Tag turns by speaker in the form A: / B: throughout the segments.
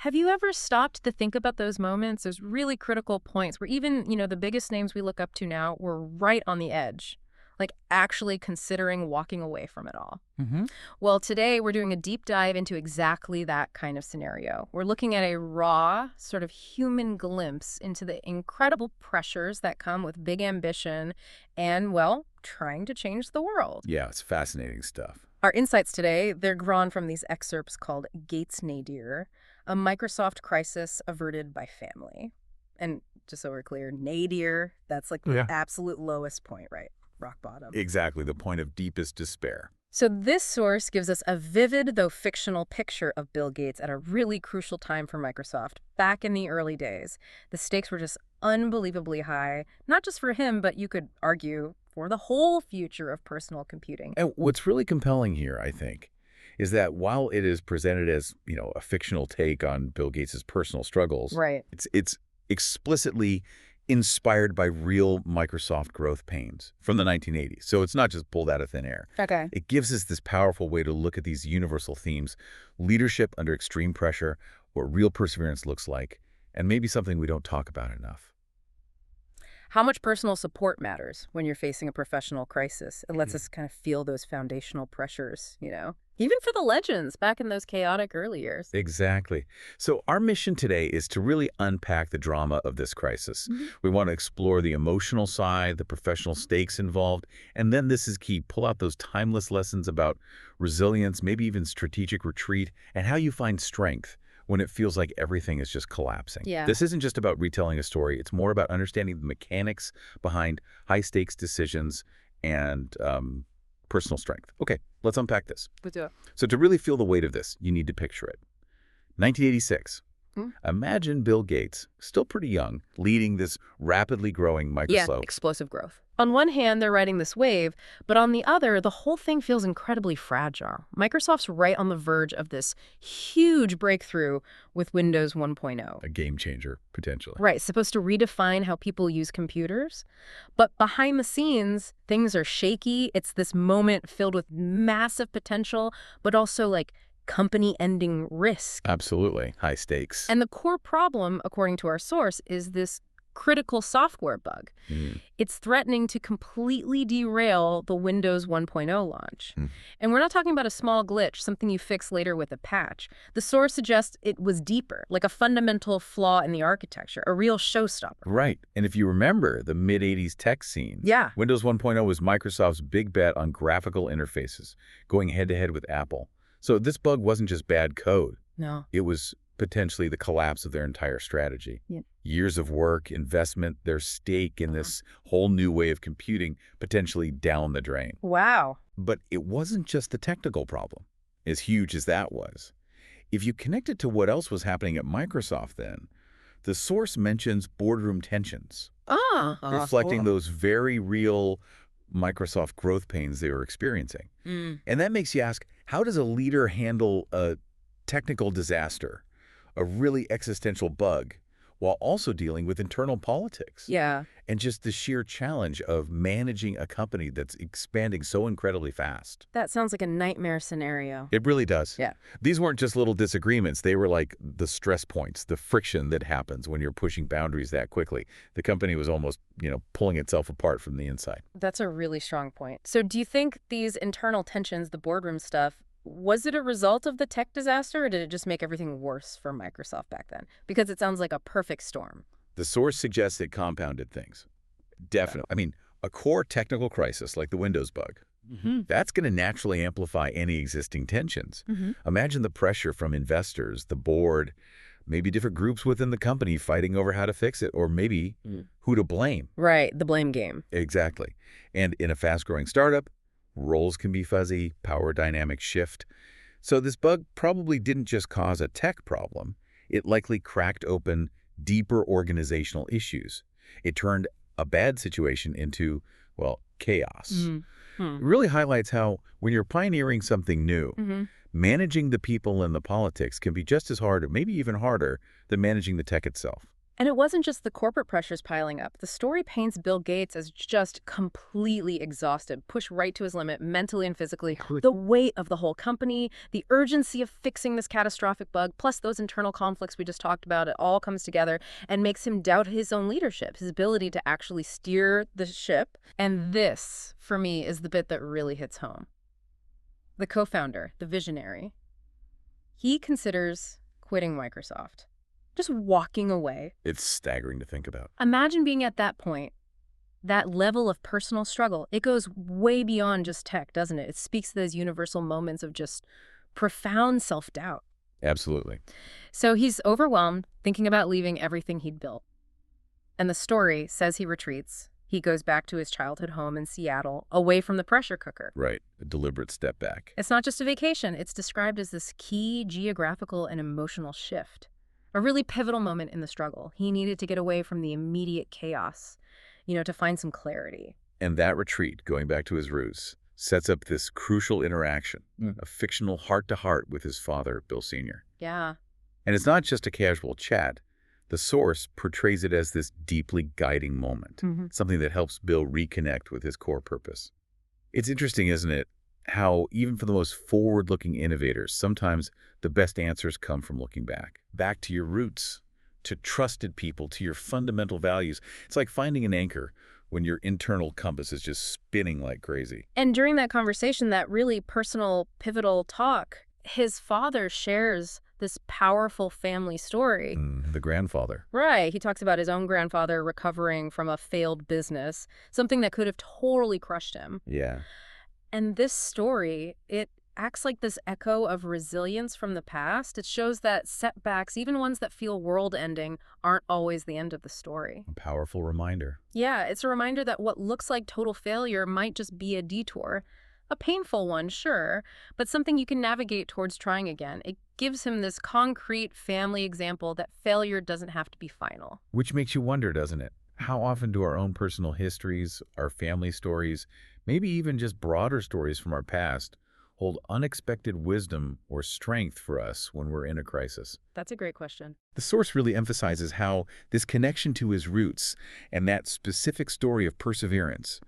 A: Have you ever stopped to think about those moments, those really critical points where even, the biggest names we look up to now were right on the edge, like actually considering walking away from it all?
B: Hmm.
A: Well, today we're doing a deep dive into exactly that kind of scenario. We're looking at a raw, sort of human glimpse into the incredible pressures that come with big ambition and, well, trying to change the world.
B: Yeah, it's fascinating stuff.
A: Our insights today, they're drawn from these excerpts called Gates Nadir, a Microsoft crisis averted by family. And just so we're clear, nadir, that's like the
B: Yeah.
A: absolute lowest point, right? Rock bottom.
B: Exactly, the point of deepest despair.
A: So this source gives us a vivid, though fictional, picture of Bill Gates at a really crucial time for Microsoft, back in the early days. The stakes were just unbelievably high, not just for him, but you could argue for the whole future of personal computing.
B: And what's really compelling here, I think, is that while it is presented as, a fictional take on Bill Gates' personal struggles,
A: Right.
B: it's explicitly inspired by real Microsoft growth pains from the 1980s. So it's not just pulled out of thin air.
A: Okay.
B: It gives us this powerful way to look at these universal themes: leadership under extreme pressure, what real perseverance looks like, and maybe something we don't talk about enough.
A: How much personal support matters when you're facing a professional crisis. It lets us kind of feel those foundational pressures. Even for the legends back in those chaotic early years.
B: Exactly. So our mission today is to really unpack the drama of this crisis.
A: Mhm.
B: We want to explore the emotional side, the professional stakes involved, and then this is key, pull out those timeless lessons about resilience, maybe even strategic retreat, and how you find strength when it feels like everything is just collapsing.
A: Yeah.
B: This isn't just about retelling a story. It's more about understanding the mechanics behind high-stakes decisions and personal strength. Okay, let's unpack this.
A: Let's do it.
B: So to really feel the weight of this, you need to picture it. 1986.
A: Hmm?
B: Imagine Bill Gates, still pretty young, leading this rapidly growing
A: Yeah,
B: Microsoft.
A: explosive growth. On one hand, they're riding this wave, but on the other, the whole thing feels incredibly fragile. Microsoft's right on the verge of this huge breakthrough with Windows 1.0.
B: A game changer, potentially.
A: Right, supposed to redefine how people use computers. But behind the scenes, things are shaky. It's this moment filled with massive potential, but also like company-ending risk.
B: Absolutely. High stakes.
A: And the core problem, according to our source, is this critical software bug.
B: Mm.
A: It's threatening to completely derail the Windows 1.0 launch.
B: Mm.
A: And we're not talking about a small glitch, something you fix later with a patch. The source suggests it was deeper, like a fundamental flaw in the architecture, a real showstopper.
B: Right. And if you remember the mid-'80s tech scene,
A: Yeah.
B: Windows 1.0 was Microsoft's big bet on graphical interfaces, going head-to-head with Apple. So this bug wasn't just bad code.
A: No.
B: It was potentially the collapse of their entire strategy.
A: Yeah.
B: Years of work, investment, their stake in this whole new way of computing potentially down the drain.
A: Wow.
B: But it wasn't just the technical problem, as huge as that was. If you connect it to what else was happening at Microsoft then, the source mentions boardroom tensions, reflecting those very real Microsoft growth pains they were experiencing.
A: Mm.
B: And that makes you ask, how does a leader handle a technical disaster, a really existential bug, while also dealing with internal politics?
A: Yeah.
B: And just the sheer challenge of managing a company that's expanding so incredibly fast.
A: That sounds like a nightmare scenario.
B: It really does.
A: Yeah.
B: These weren't just little disagreements. They were like the stress points, the friction that happens when you're pushing boundaries that quickly. The company was almost, pulling itself apart from the inside.
A: That's a really strong point. So do you think these internal tensions, the boardroom stuff, was it a result of the tech disaster, or did it just make everything worse for Microsoft back then? Because it sounds like a perfect storm.
B: The source suggests it compounded things. Definitely. I mean, a core technical crisis like the Windows bug, that's going to naturally amplify any existing tensions. Imagine the pressure from investors, the board, maybe different groups within the company fighting over how to fix it, or maybe who to blame.
A: Right, the blame game.
B: Exactly. And in a fast-growing startup, roles can be fuzzy, power dynamics shift. So this bug probably didn't just cause a tech problem. It likely cracked open deeper organizational issues. It turned a bad situation into, chaos. It really highlights how, when you're pioneering something new, managing the people and the politics can be just as hard, or maybe even harder, than managing the tech itself.
A: And it wasn't just the corporate pressures piling up. The story paints Bill Gates as just completely exhausted, pushed right to his limit mentally and physically. The weight of the whole company, the urgency of fixing this catastrophic bug, plus those internal conflicts we just talked about, it all comes together and makes him doubt his own leadership, his ability to actually steer the ship. And this, for me, is the bit that really hits home. The co-founder, the visionary, he considers quitting Microsoft, just walking away.
B: It's staggering to think about.
A: Imagine being at that point, that level of personal struggle. It goes way beyond just tech, doesn't it? It speaks to those universal moments of just profound self-doubt.
B: Absolutely.
A: So he's overwhelmed, thinking about leaving everything he'd built. And the story says he retreats. He goes back to his childhood home in Seattle, away from the pressure cooker.
B: Right. A deliberate step back.
A: It's not just a vacation. It's described as this key geographical and emotional shift. A really pivotal moment in the struggle. He needed to get away from the immediate chaos, to find some clarity.
B: And that retreat, going back to his roots, sets up this crucial interaction, a fictional heart-to-heart with his father, Bill Sr.
A: Yeah.
B: And it's not just a casual chat. The source portrays it as this deeply guiding moment, something that helps Bill reconnect with his core purpose. It's interesting, isn't it, how even for the most forward-looking innovators, sometimes the best answers come from looking back to your roots, to trusted people, to your fundamental values. It's like finding an anchor when your internal compass is just spinning like crazy.
A: And during that conversation, that really personal, pivotal talk, his father shares this powerful family story.
B: The grandfather.
A: Right. He talks about his own grandfather recovering from a failed business, something that could have totally crushed him.
B: Yeah.
A: And this story, it acts like this echo of resilience from the past. It shows that setbacks, even ones that feel world-ending, aren't always the end of the story.
B: A powerful reminder.
A: Yeah, it's a reminder that what looks like total failure might just be a detour. A painful one, sure, but something you can navigate towards trying again. It gives him this concrete family example that failure doesn't have to be final.
B: Which makes you wonder, doesn't it? How often do our own personal histories, our family stories, maybe even just broader stories from our past, hold unexpected wisdom or strength for us when we're in a crisis?
A: That's a great question.
B: The source really emphasizes how this connection to his roots and that specific story of perseverance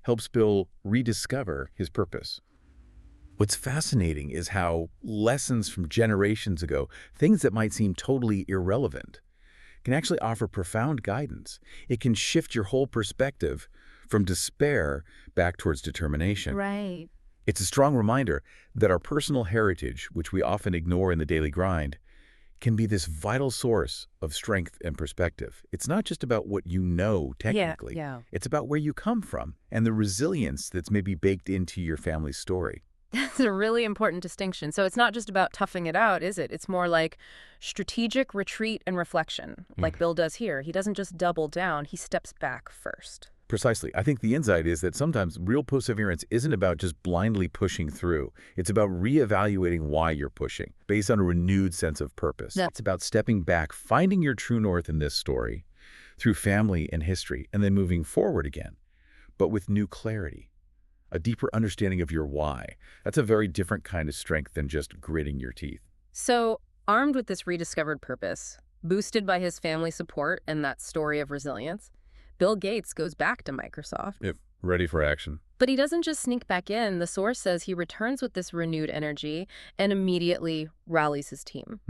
B: helps Bill rediscover his purpose. What's fascinating is how lessons from generations ago, things that might seem totally irrelevant, can actually offer profound guidance. It can shift your whole perspective from despair back towards determination.
A: Right.
B: It's a strong reminder that our personal heritage, which we often ignore in the daily grind, can be this vital source of strength and perspective. It's not just about what you know technically.
A: Yeah.
B: It's about where you come from and the resilience that's maybe baked into your family's story.
A: That's a really important distinction. So it's not just about toughing it out, is it? It's more like strategic retreat and reflection, like Bill does here. He doesn't just double down, he steps back first.
B: Precisely. I think the insight is that sometimes real perseverance isn't about just blindly pushing through. It's about reevaluating why you're pushing, based on a renewed sense of purpose.
A: Yeah.
B: It's about stepping back, finding your true north in this story, through family and history, and then moving forward again, but with new clarity, a deeper understanding of your why. That's a very different kind of strength than just gritting your teeth.
A: So, armed with this rediscovered purpose, boosted by his family support and that story of resilience, Bill Gates goes back to Microsoft.
B: Yep, ready for action.
A: But he doesn't just sneak back in. The source says he returns with this renewed energy and immediately rallies his team.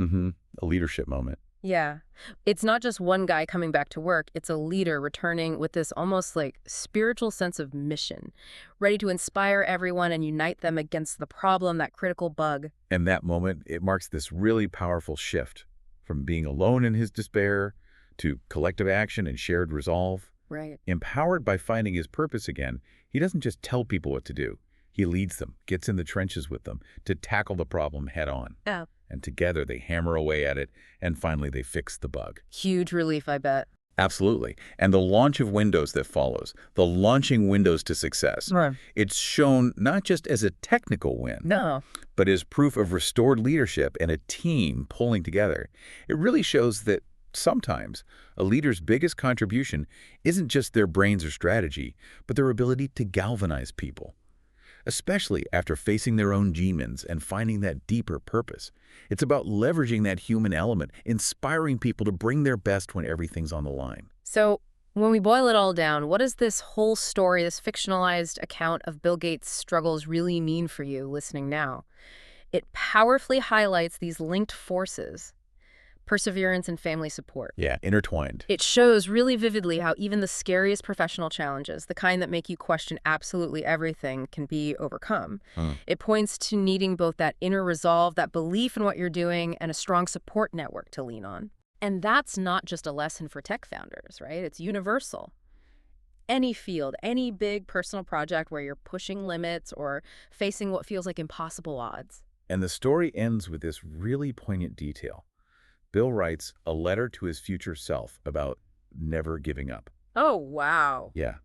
B: A leadership moment.
A: Yeah. It's not just one guy coming back to work. It's a leader returning with this almost like spiritual sense of mission, ready to inspire everyone and unite them against the problem, that critical bug.
B: And that moment, it marks this really powerful shift from being alone in his despair to collective action and shared resolve.
A: Right.
B: Empowered by finding his purpose again, he doesn't just tell people what to do. He leads them, gets in the trenches with them to tackle the problem head on.
A: Yeah.
B: And together they hammer away at it, and finally they fix the bug.
A: Huge relief, I bet.
B: Absolutely. And the launch of Windows that follows, the launching Windows to success,
A: Right.
B: it's shown not just as a technical win,
A: No.
B: but as proof of restored leadership and a team pulling together. It really shows that sometimes a leader's biggest contribution isn't just their brains or strategy, but their ability to galvanize people. especially after facing their own demons and finding that deeper purpose. It's about leveraging that human element, inspiring people to bring their best when everything's on the line.
A: So, when we boil it all down, what does this whole story, this fictionalized account of Bill Gates' struggles really mean for you listening now? It powerfully highlights these linked forces: perseverance and family support.
B: Yeah, intertwined.
A: It shows really vividly how even the scariest professional challenges, the kind that make you question absolutely everything, can be overcome.
B: Hmm.
A: It points to needing both that inner resolve, that belief in what you're doing, and a strong support network to lean on. And that's not just a lesson for tech founders, right? It's universal. Any field, any big personal project where you're pushing limits or facing what feels like impossible odds.
B: And the story ends with this really poignant detail. Bill writes a letter to his future self about never giving up.
A: Oh, wow.
B: Yeah.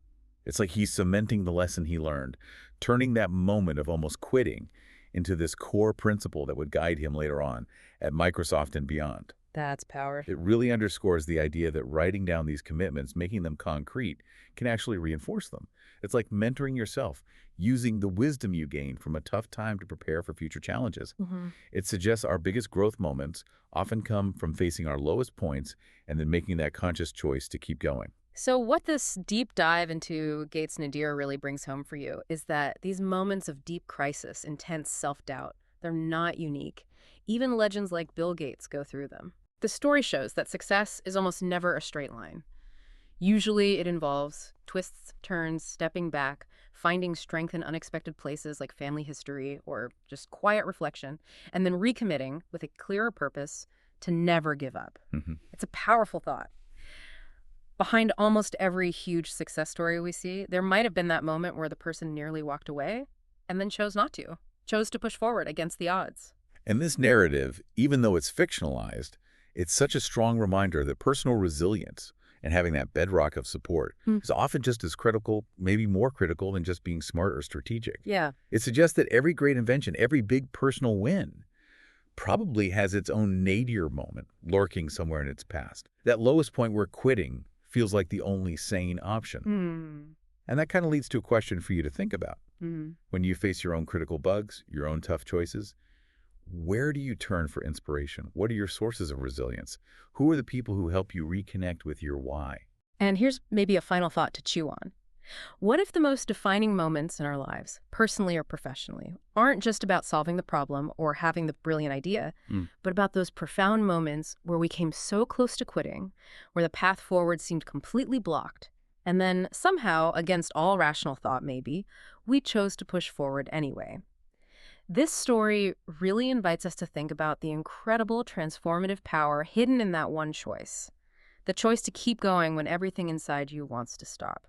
B: It's like he's cementing the lesson he learned, turning that moment of almost quitting into this core principle that would guide him later on at Microsoft and beyond.
A: That's powerful.
B: It really underscores the idea that writing down these commitments, making them concrete, can actually reinforce them. It's like mentoring yourself, using the wisdom you gain from a tough time to prepare for future challenges. It suggests our biggest growth moments often come from facing our lowest points and then making that conscious choice to keep going.
A: So what this deep dive into Gates Nadir really brings home for you is that these moments of deep crisis, intense self-doubt, they're not unique. Even legends like Bill Gates go through them. The story shows that success is almost never a straight line. Usually it involves twists, turns, stepping back, finding strength in unexpected places like family history or just quiet reflection, and then recommitting with a clearer purpose to never give up. It's a powerful thought. Behind almost every huge success story we see, there might have been that moment where the person nearly walked away and then chose not to, chose to push forward against the odds.
B: And this narrative, even though it's fictionalized, it's such a strong reminder that personal resilience and having that bedrock of support is often just as critical, maybe more critical than just being smart or strategic.
A: Yeah.
B: It suggests that every great invention, every big personal win, probably has its own nadir moment lurking somewhere in its past. That lowest point where quitting feels like the only sane option. And that kind of leads to a question for you to think about. When you face your own critical bugs, your own tough choices, where do you turn for inspiration? What are your sources of resilience? Who are the people who help you reconnect with your why?
A: And here's maybe a final thought to chew on. What if the most defining moments in our lives, personally or professionally, aren't just about solving the problem or having the brilliant idea, but about those profound moments where we came so close to quitting, where the path forward seemed completely blocked, and then somehow, against all rational thought maybe, we chose to push forward anyway? This story really invites us to think about the incredible transformative power hidden in that one choice. The choice to keep going when everything inside you wants to stop.